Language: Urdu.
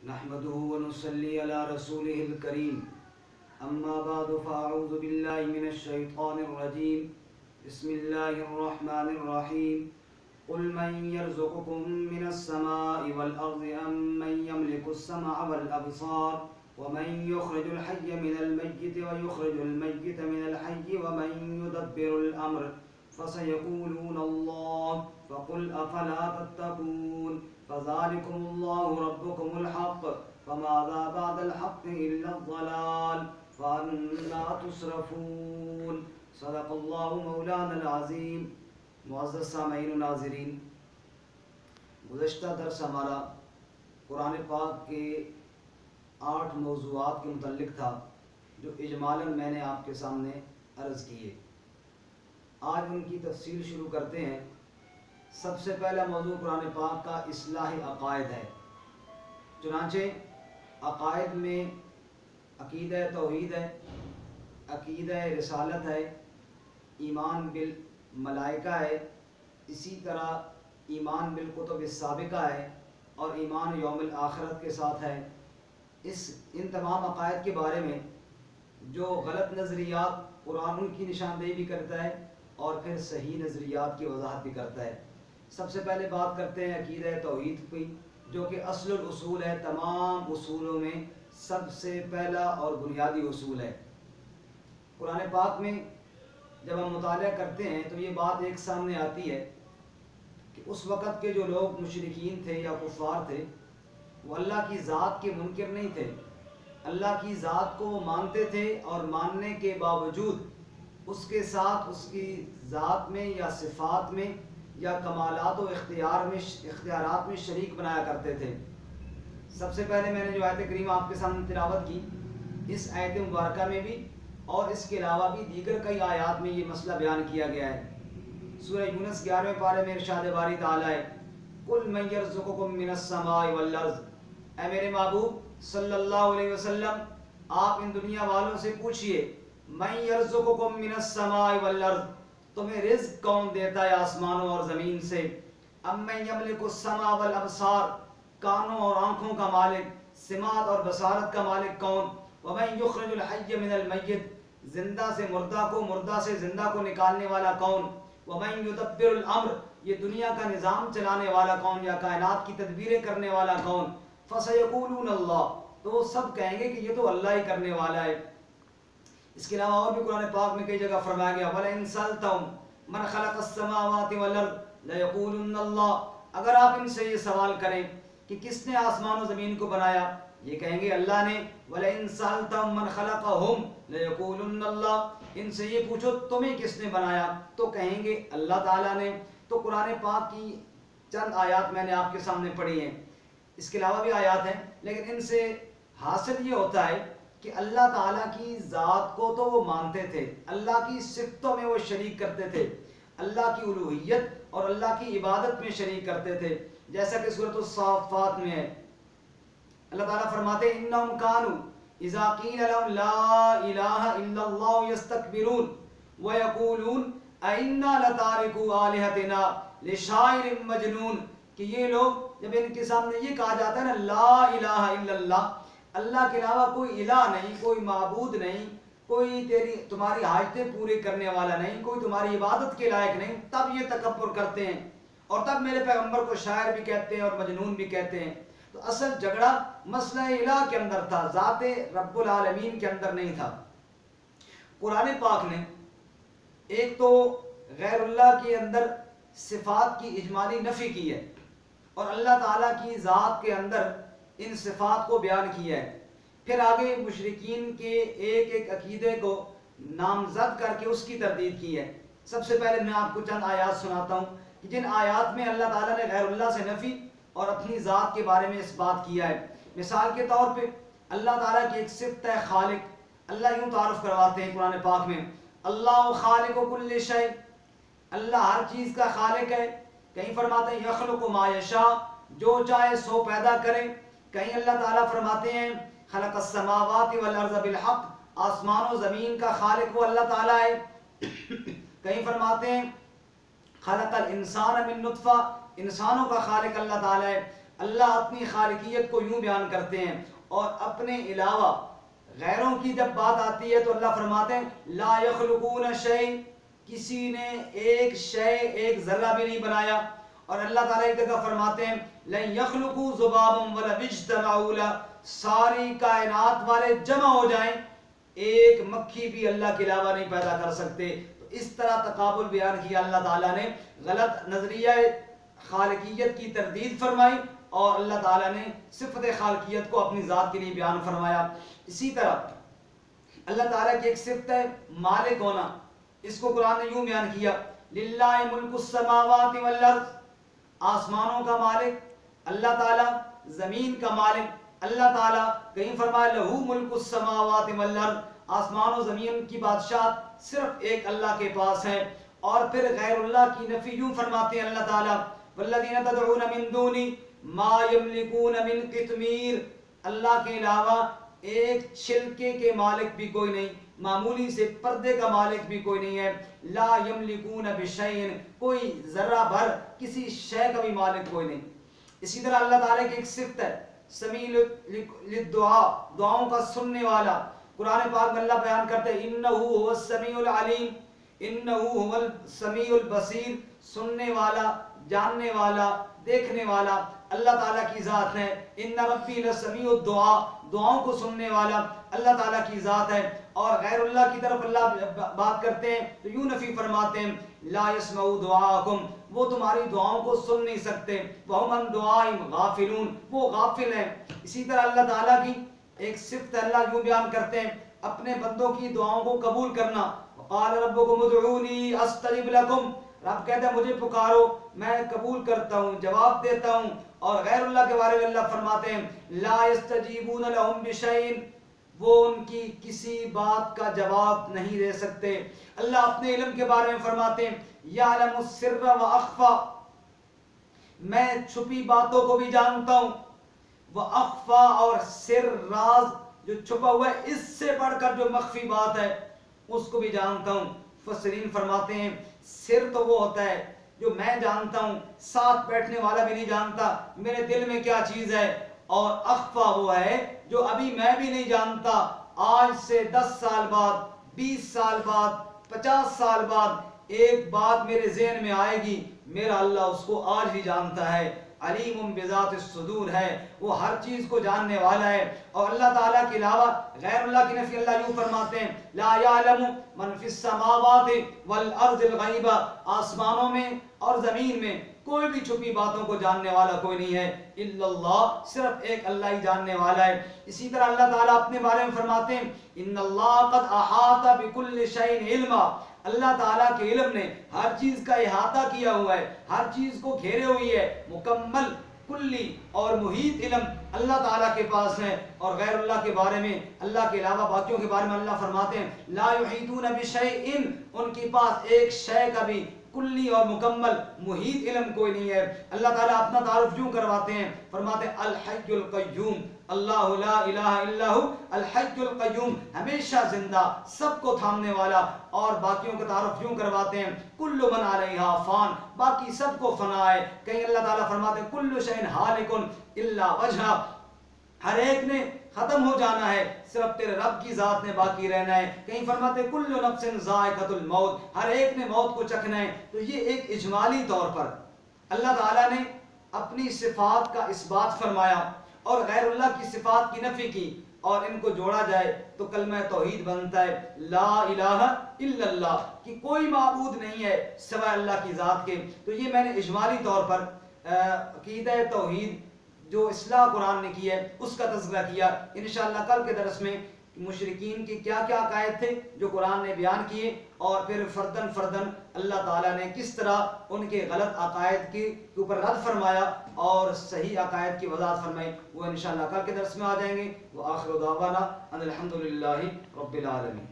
نحمده ونصلي على رسوله الكريم أما بعد فأعوذ بالله من الشيطان الرجيم بسم الله الرحمن الرحيم قل من يرزقكم من السماء والأرض أم من يملك السمع والأبصار ومن يخرج الحي من الميت ويخرج الميت من الحي ومن يدبر الأمر فسيقولون الله فقل أفلا تتقون فذلكم الله ربكم الحق فماذا بعد الحق إلا الضلال فأنا تصرفون صدق اللہ مولانا العظیم۔ معزز سامعین و ناظرین، گزشتہ درس ہمارا قرآن پاک کے 8 موضوعات کے متعلق تھا جو اجمالاً میں نے آپ کے سامنے عرض کیے۔ آج ان کی تفصیل شروع کرتے ہیں۔ سب سے پہلا موضوع قرآن پاک کا اصلاح عقائد ہے۔ چنانچہ عقائد میں عقیدہ توحید ہے، عقیدہ رسالت ہے، ایمان بالملائکہ ہے، اسی طرح ایمان بالکتب السابقہ ہے اور ایمان یوم الآخرت کے ساتھ ہے۔ ان تمام عقائد کے بارے میں جو غلط نظریات قرآن ان کی نشاندہی بھی کرتا ہے اور پھر صحیح نظریات کی وضاحت بھی کرتا ہے۔ سب سے پہلے بات کرتے ہیں عقیدہ توحید کی، جو کہ اصل الاصول ہے، تمام اصولوں میں سب سے پہلا اور بنیادی اصول ہے۔ قرآن پاک میں جب ہم مطالعہ کرتے ہیں تو یہ بات ایک سامنے آتی ہے کہ اس وقت کے جو لوگ مشرکین تھے یا کفار تھے وہ اللہ کی ذات کے منکر نہیں تھے، اللہ کی ذات کو وہ مانتے تھے اور ماننے کے باوجود اس کے ساتھ اس کی ذات میں یا صفات میں یا کمالات و اختیارات میں شریک بنایا کرتے تھے۔ سب سے پہلے میں نے جو آیت کریمہ آپ کے سامنے تلاوت کی، اس آیت مبارکہ میں بھی اور اس کے علاوہ بھی دیگر کئی آیات میں یہ مسئلہ بیان کیا گیا ہے۔ سورہ یونس 11ویں پارے میں ارشاد باری تعالیٰ ہے، قُلْ مَنْ يَرْزُقُكُم مِّنَ السَّمَاءِ وَالْأَرْضِ، اے میرے محبوب صلی اللہ علیہ وسلم آپ ان دنیا والوں سے پوچھئے، مَنْ يَرْزُقُكُم مِّنَ السَّمَاءِ وَالْأَرْضِ، تمہیں رزق کون دیتا ہے آسمانوں اور زمین سے؟ اَمَّن يَمْلِكُ السَّمْعَ وَالْأَبْصَارَ، کانوں اور آنکھوں کا مالک، سماعت اور بصارت کا مالک کون؟ وَمَن يُخْرِجُ الْحَيَّ مِنَ الْمَيِّتِ، زندہ سے مردہ کو، مردہ سے زندہ کو نکالنے والا کون؟ وَمَن يُدَبِّرُ الْأَمْرَ، یہ دنیا کا نظام چلانے والا کون یا کائنات کی تدبیریں کرنے والا کون؟ فَسَيَقُولُونَ اللَّهُ، تو وہ سب کہیں گے کہ یہ تو اللہ ہی کرنے والا ہے۔ اس کے علاوہ اور بھی قرآن پاک میں کئی جگہ فرمایا گیا، وَلَئِن سَأَلْتَهُم مَّنْ خَلَقَ السَّمَاوَاتِ وَالْأَرْضَ لَيَقُولُنَّ اللَّهُ، اگر آپ ان سے یہ سوال کریں کہ کس نے آسمان و زمین کو بنایا، یہ کہیں گے اللہ نے۔ وَلَئِن سَأَلْتَهُم مَّنْ خَلَقَهُمْ لَيَقُولُنَّ اللَّهُ، ان سے یہ پوچھو تمہیں کس نے بنایا، تو کہیں گے اللہ تعالیٰ نے۔ تو قرآن پاک کی چند آیات میں نے آپ کے سامنے پڑھی ہیں، اس کے علاوہ بھی آیات ہیں، لیکن ان سے حاصل یہ ہوتا ہے کہ اللہ تعالیٰ کی ذات کو تو وہ مانتے تھے، اللہ کی صفتوں میں وہ شریک کرتے تھے، اللہ کی الوہیت اور اللہ کی عبادت میں شریک کرتے تھے، جیسا کہ سورۃ الصافات میں ہے۔ اللہ تعالیٰ فرماتے ہیں انہم کانوا اذا قیل لهم لا الہ الا اللہ یستکبرون ویقولون ائنا لتارکو آلہتنا لشاعر مجنون، کہ یہ لوگ جب ان کے سامنے یہ کہا جاتا ہے نا لا الہ الا اللہ، اللہ کے علاوہ کوئی الہ نہیں، کوئی معبود نہیں، کوئی تمہاری حاجتیں پورے کرنے والا نہیں، کوئی تمہاری عبادت کے لائق نہیں، تب یہ تکبر کرتے ہیں اور تب میرے پیغمبر کو شاعر بھی کہتے ہیں اور مجنون بھی کہتے ہیں۔ تو اصل جھگڑا مسئلہ الہ کے اندر تھا، ذات رب العالمین کے اندر نہیں تھا۔ قرآن پاک نے ایک تو غیر اللہ کے اندر صفات کی اجمالی نفی کی ہے اور اللہ تعالیٰ کی ذات کے اندر ان صفات کو بیان کیا ہے، پھر آگے مشرکین کے ایک ایک عقیدے کو نامزد کر کے اس کی تردید کی ہے۔ سب سے پہلے میں آپ کو چند آیات سناتا ہوں کہ جن آیات میں اللہ تعالیٰ نے غیر اللہ سے نفی اور اپنی ذات کے بارے میں اس بات کیا ہے۔ مثال کے طور پہ اللہ تعالیٰ کی ایک صفت ہے خالق، اللہ یوں تعارف کرواتے ہیں قرآن پاک میں، اللہ خالق کل شیء، اللہ ہر چیز کا خالق ہے۔ کہیں فرماتے ہیں یخلق ما یشاء، جو چاہے سو پیدا کرے۔ کہیں اللہ تعالیٰ فرماتے ہیں خلق السماوات والارض بالحق، آسمان و زمین کا خالق وہ اللہ تعالیٰ ہے۔ کہیں فرماتے ہیں خلق الانسان من نطفہ، انسانوں کا خالق اللہ تعالیٰ ہے۔ اللہ اپنی خالقیت کو یوں بیان کرتے ہیں، اور اپنے علاوہ غیروں کی جب بات آتی ہے تو اللہ فرماتے ہیں لا یخلقون شیء، کسی نے ایک شے، ایک ذرہ بھی نہیں بنایا. اور اللہ تعالیٰ ایک جگہ فرماتے ہیں لن یخلقوا ذبابا ولو اجتمعوا لہ، ساری کائنات والے جمع ہو جائیں ایک مکھی بھی اللہ کے علاوہ نہیں پیدا کر سکتے. تو اس طرح تقابل بیان کیا اللہ تعالیٰ نے، غلط نظریہ خالقیت کی تردید فرمائی، اور اللہ تعالیٰ نے صفت خالقیت کو اپنی ذات کے لیے بیان فرمایا. اسی طرح اللہ تعالیٰ کی ایک صفت ہے مالک ہونا، اس کو قرآن نے یوں بیان کیا للہ ملک السماوات والارض، آسمانوں کا مالک اللہ تعالیٰ، زمین کا مالک اللہ تعالیٰ. کہیں فرمایا لہو ملک السماوات والارض، آسمان و زمین کی بادشاہت صرف ایک اللہ کے پاس ہے. اور پھر غیر اللہ کی نفی یوں فرماتے ہیں اللہ تعالیٰ والذین تدعون من دونی ما یملکون من قطمیر، اللہ کے علاوہ ایک چھلکے کے مالک بھی کوئی نہیں، معمولی سے پردے کا مالک بھی کوئی نہیں ہے. لا یملکون بشیء، کوئی ذرہ بھر کسی شے کا بھی مالک کوئی نہیں. اسی طرح اللہ تعالیٰ کی ایک صفت ہے سمیع للدعاء، دعاؤں کا سننے والا. قرآن پاک میں اللہ بیان کرتے ہیں انہ هو السمیع العلیم، انہ هو السمیع البصیر، سننے والا، جاننے والا، دیکھنے والا اللہ تعالیٰ کی ذات ہے. ان ربی لسمیع الدعاء، دعاؤں کو سننے والا اللہ تعالیٰ کی ذات ہے. اور غیر اللہ کی طرف اللہ بات کرتے ہیں تو یوں نفی فرماتے ہیں لا يسمع دعاءکم، وہ تمہاری دعاؤں کو سن نہیں سکتے. وہم عن دعائہم غافلون، وہ غافل ہیں. اسی طرح اللہ تعالیٰ کی ایک صفت اللہ یوں بیان کرتے ہیں اپنے بندوں کی دعاؤں کو قبول کرنا. قال ربکم ادعونی استجب لکم، رب کہتا ہے مجھے پکارو میں قبول کرتا ہوں، جواب دیتا ہوں. اور غیر اللہ کے بارے میں اللہ فرماتے ہیں لا یستجیبون لہم بشیء، وہ ان کی کسی بات کا جواب نہیں دے سکتے. اللہ اپنے علم کے بارے میں فرماتے ہیں یعلم السر واخفی، میں چھپی باتوں کو بھی جانتا ہوں، واخفی، اور سر راز جو چھپا ہوا ہے اس سے بڑھ کر جو مخفی بات ہے اس کو بھی جانتا ہوں. مفسرین فرماتے ہیں سر تو وہ ہوتا ہے جو میں جانتا ہوں، ساتھ بیٹھنے والا بھی نہیں جانتا میرے دل میں کیا چیز ہے. اور اخفا وہ ہے جو ابھی میں بھی نہیں جانتا، آج سے 10 سال بعد، 20 سال بعد، 50 سال بعد ایک بات میرے ذہن میں آئے گی، میرا اللہ اس کو آج بھی جانتا ہے. علیم بذات الصدور ہے، وہ ہر چیز کو جاننے والا ہے. اور اللہ تعالیٰ کے علاوہ غیر اللہ کی نفی اللہ یوں فرماتے ہیں لا یعلم من فی السماوات والارض الغیب، آسمانوں میں اور زمین میں کوئی بھی چھپی باتوں کو جاننے والا کوئی نہیں ہے الا اللہ، صرف ایک اللہ ہی جاننے والا ہے. اسی طرح اللہ تعالیٰ اپنے بارے میں فرماتے ہیں ان اللہ قد احاط بكل شیء علما، اللہ تعالیٰ کے علم نے ہر چیز کا احاطہ کیا ہوا ہے، ہر چیز کو گھیرے ہوئی ہے. مکمل کلی اور محیط علم اللہ تعالیٰ کے پاس ہے. اور غیر اللہ کے بارے میں، اللہ کے علاوہ باقیوں کے بارے میں اللہ فرماتے ہیں لا یحیطون بشیء، ان کے پاس ایک شے کا بھی کلی اور مکمل محیط علم کوئی نہیں ہے. اللہ تعالیٰ اپنا تعارف یوں کرواتے ہیں، فرماتے ہیں الحی القیوم، اللہ لا الہ الا ہو الحی القیوم، ہمیشہ زندہ، سب کو تھامنے والا. اور باقیوں کا تعارف یوں کرواتے ہیں کل من علیہا فان، باقی سب کو فنا ہے. کہیں اللہ تعالیٰ فرماتے ہیں کل شیء ہالک الا وجہہ، ہر ایک نے ختم ہو جانا ہے، صرف تیرے رب کی ذات نے باقی رہنا ہے. کہیں فرماتے کل نفس ذائقۃ الموت، ہر ایک نے موت کو چکھنا ہے. تو یہ ایک اجمالی طور پر اللہ تعالیٰ نے اپنی صفات کا اثبات فرمایا اور غیر اللہ کی صفات کی نفی کی، اور ان کو جوڑا جائے تو کلمہ توحید بنتا ہے لا الہ الا اللہ، کہ کوئی معبود نہیں ہے سوائے اللہ کی ذات کے. تو یہ میں نے اجمالی طور پر عقیدہ توحید جو اصلاح قرآن نے کی ہے اس کا تذکرہ کیا. انشاءاللہ کل کے درس میں مشرکین کے کیا کیا عقائد تھے جو قرآن نے بیان کیے، اور پھر فردن فردن اللہ تعالیٰ نے کس طرح ان کے غلط عقائد کے اوپر رد فرمایا اور صحیح عقائد کی وضاحت فرمائی، وہ انشاءاللہ کل کے درس میں آ جائیں گے. وآخر دعوانا ان الحمدللہ رب العالمین.